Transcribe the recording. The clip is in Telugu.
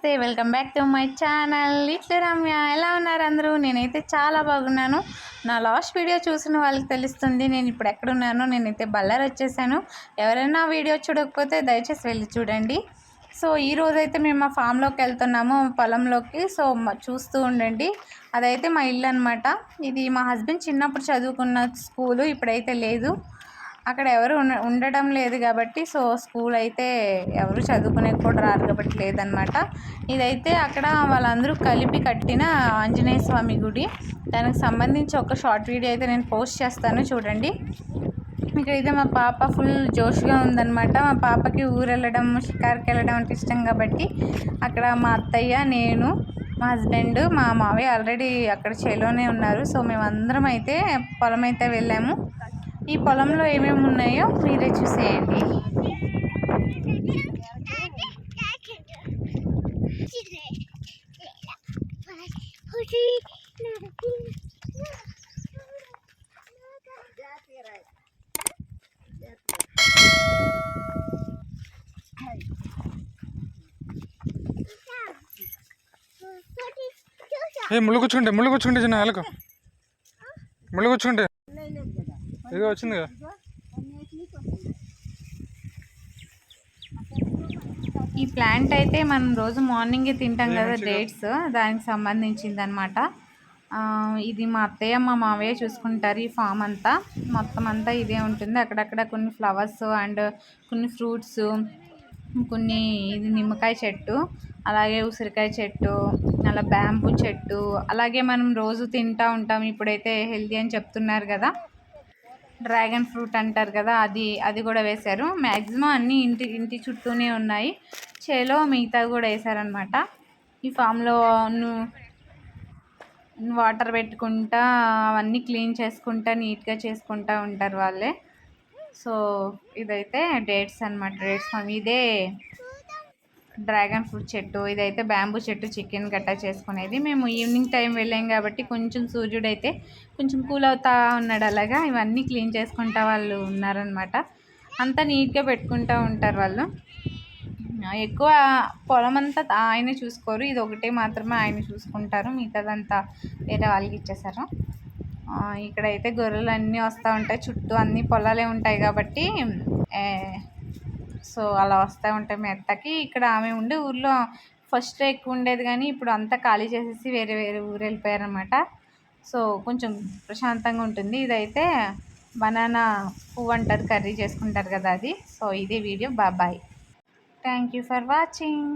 నమస్తే, welcome back to my channel ఇట్ల రమ్య. ఎలా ఉన్నారు అందరూ? నేనైతే చాలా బాగున్నాను. నా లాస్ట్ వీడియో చూసిన వాళ్ళకి తెలుస్తుంది నేను ఇప్పుడు ఎక్కడున్నానో. నేనైతే బళ్ళారి వచ్చేసాను. ఎవరైనా వీడియో చూడకపోతే దయచేసి వెళ్ళి చూడండి. సో ఈరోజైతే మేము మా ఫామ్లోకి వెళ్తున్నాము, పొలంలోకి. సో చూస్తూ ఉండండి. అదైతే మా ఇల్లు అనమాట. ఇది మా హస్బెండ్ చిన్నప్పుడు చదువుకున్న స్కూలు, ఇప్పుడైతే లేదు. అక్కడ ఎవరు ఉండడం లేదు కాబట్టి సో స్కూల్ అయితే ఎవరు చదువుకునే కూడా రారు కాబట్టి లేదనమాట. ఇదైతే అక్కడ వాళ్ళందరూ కలిపి కట్టిన ఆంజనేయ స్వామి గుడి. దానికి సంబంధించి ఒక షార్ట్ వీడియో అయితే నేను పోస్ట్ చేస్తాను, చూడండి. ఇక్కడైతే మా పాప ఫుల్ జోష్గా ఉందన్నమాట. మా పాపకి ఊరు వెళ్ళడం, షికార్కి వెళ్ళడం అంటే ఇష్టం కాబట్టి అక్కడ మా అత్తయ్య, నేను, మా హస్బెండ్, మా మావయ్య ఆల్రెడీ అక్కడ చేలోనే ఉన్నారు. సో మేమందరం అయితే పొలం అయితే వెళ్ళాము. ఈ పొలంలో ఏమేమి ఉన్నాయో మీరే చూసేయండి. ముళ్ళు కూర్చుంటే చిన్న వాళ్ళకు ముళ్ళు కూర్చుంటే ఇది వచ్చింది కదా. ఈ ప్లాంట్ అయితే మనం రోజు మార్నింగే తింటాం కదా, డేట్స్, దానికి సంబంధించింది అనమాట. ఇది మా అత్తయ్య, మా మావయ్య చూసుకుంటారు ఈ ఫామ్ అంతా. మొత్తం అంతా ఇదే ఉంటుంది. అక్కడక్కడ కొన్ని ఫ్లవర్స్ అండ్ కొన్ని ఫ్రూట్స్, కొన్ని ఇది నిమ్మకాయ చెట్టు, అలాగే ఉసిరికాయ చెట్టు, అలా బ్యాంబూ చెట్టు, అలాగే మనం రోజు తింటూ ఉంటాం. ఇప్పుడైతే హెల్తీ అని చెప్తున్నారు కదా, డ్రాగన్ ఫ్రూట్ అంటారు కదా, అది కూడా వేశారు. మ్యాక్సిమం అన్నీ ఇంటి చుట్టూనే ఉన్నాయి. చేలో మిగతా కూడా వేశారనమాట. ఈ ఫామ్లో వాటర్ పెట్టుకుంటా అవన్నీ క్లీన్ చేసుకుంటా నీట్గా చేసుకుంటూ ఉంటారు వాళ్ళే. సో ఇదైతే డేట్స్ అనమాట. Dates palm. ఇదే డ్రాగన్ ఫ్రూట్ చెట్టు, ఇదైతే బ్యాంబూ చెట్టు, చికెన్ గట్టా చేసుకునేది. మేము ఈవినింగ్ టైం వెళ్ళాం కాబట్టి కొంచెం సూర్యుడు అయితే కొంచెం కూల్ అవుతా ఉన్నాడు. అలాగా ఇవన్నీ క్లీన్ చేసుకుంటా వాళ్ళు ఉన్నారనమాట. అంతా నీట్గా పెట్టుకుంటూ ఉంటారు వాళ్ళు. ఎక్కువ పొలం అంతా ఆయన చూసుకోరు, ఇది ఒకటే మాత్రమే ఆయన చూసుకుంటారు. మిగతాదంతా వేరే వాళ్ళకి ఇచ్చేసారు. ఇక్కడైతే గొర్రెలు అన్నీ వస్తూ ఉంటాయి. చుట్టూ అన్ని పొలాలే ఉంటాయి కాబట్టి సో అలా వస్తూ ఉంటాయి మెత్తకి. ఇక్కడ ఆమె ఉండే ఊర్లో ఫస్ట్ ఎక్కువ ఉండేది, కానీ ఇప్పుడు అంతా ఖాళీ చేసేసి వేరే వేరే ఊరు వెళ్ళిపోయారనమాట. సో కొంచెం ప్రశాంతంగా ఉంటుంది. ఇదైతే బనానా పువ్వు అంటారు, కర్రీ చేసుకుంటారు కదా అది. సో ఇదే video. Bye. Thank you for watching.